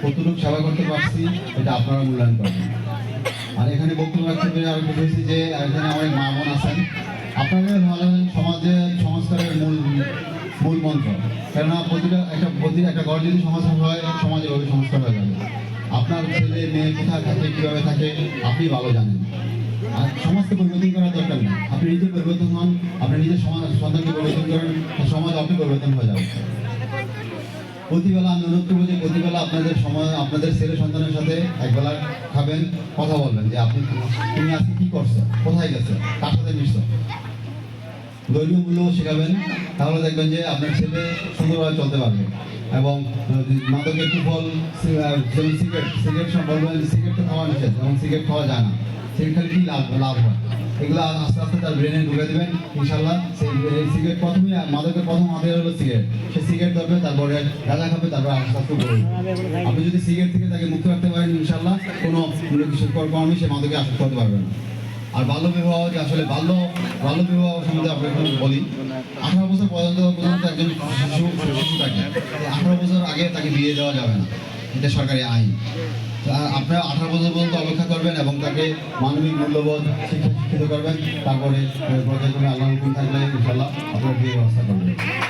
কতটুকু সেবা করতে পারছি এটা আপনারা মূল্যায়ন করবেন। আর এখানে বক্তব্য রাখতে পেরে আমি বুঝেছি যে এখানে অনেক মা বোন আছেন, আপনাদের ভালো সমাজে সংস্কারের মূল মন্ত্র। কেননা প্রতিটা একটা ঘর যদি সংস্কার হয়, সমাজে ওই সংস্কার হয়ে যাবে। আপনার ছেলে মেয়ে কোথায় থাকে, কীভাবে থাকে আপনি ভালো জানেন। আর সমাজকে পরিবর্তন করার দরকার নেই, আপনি নিজে পরিবর্তন হন, আপনি নিজের সন্তানকে পরিবর্তন করেন, সমাজ আপনি পরিবর্তন হয়ে যাবে। প্রতিবেলা আমি অনুরোধ করবো যে প্রতিবেলা আপনাদের ছেলে সন্তানের সাথে একবেলা খাবেন, কথা বলবেন যে তুমি আজকে কি করছো, কোথায় গেছো, কার সাথে মিশছো, ধর্মীয় মূল্যও শেখাবেন। তাহলে দেখবেন যে আপনার ছেলে সুন্দরভাবে চলতে পারবে। এবং মাদকের কুফল, যেমন সিগারেট বলবেন সিগারেট তো খাওয়া নিষেধ এবং সিগারেট খাওয়া যায় না, সিগারেট খেলে কি লাভ হয় এগুলো আস্তে আস্তে তার ব্রেনে ঢুকে দেবেন। ইনশাল্লাহ সেই সিগারেট মাদকের প্রথম হাতিয়ার হলো সিগারেট, সে সিগারেট ধরবে, তারপরে গাঁজা খাবে, তারপরে আস্তে আস্তে বলবে। আপনি যদি সিগারেট থেকে তাকে মুক্ত রাখতে পারেন, ইনশাল্লাহ কোনো কর্মী সে মাদকে আসক্ত হতে পারবে না। আর বাল্য বিবাহ, যে আসলে বাল্য বিবাহ সম্বন্ধে আপনাকে বলি, 18 বছর পর্যন্ত একজন শিশু থাকে, 18 বছর আগে তাকে বিয়ে দেওয়া যাবে না, এটা সরকারি আইন। আপনারা 18 বছর পর্যন্ত অপেক্ষা করবেন এবং তাকে মানবিক মূল্যবোধ শিক্ষিত করবেন, তারপরে পর্যায়ক্রমে আল্লাহ হুকুম থাকলে ইনশাল্লাহ আপনারা বিয়ে ব্যবস্থা করবেন।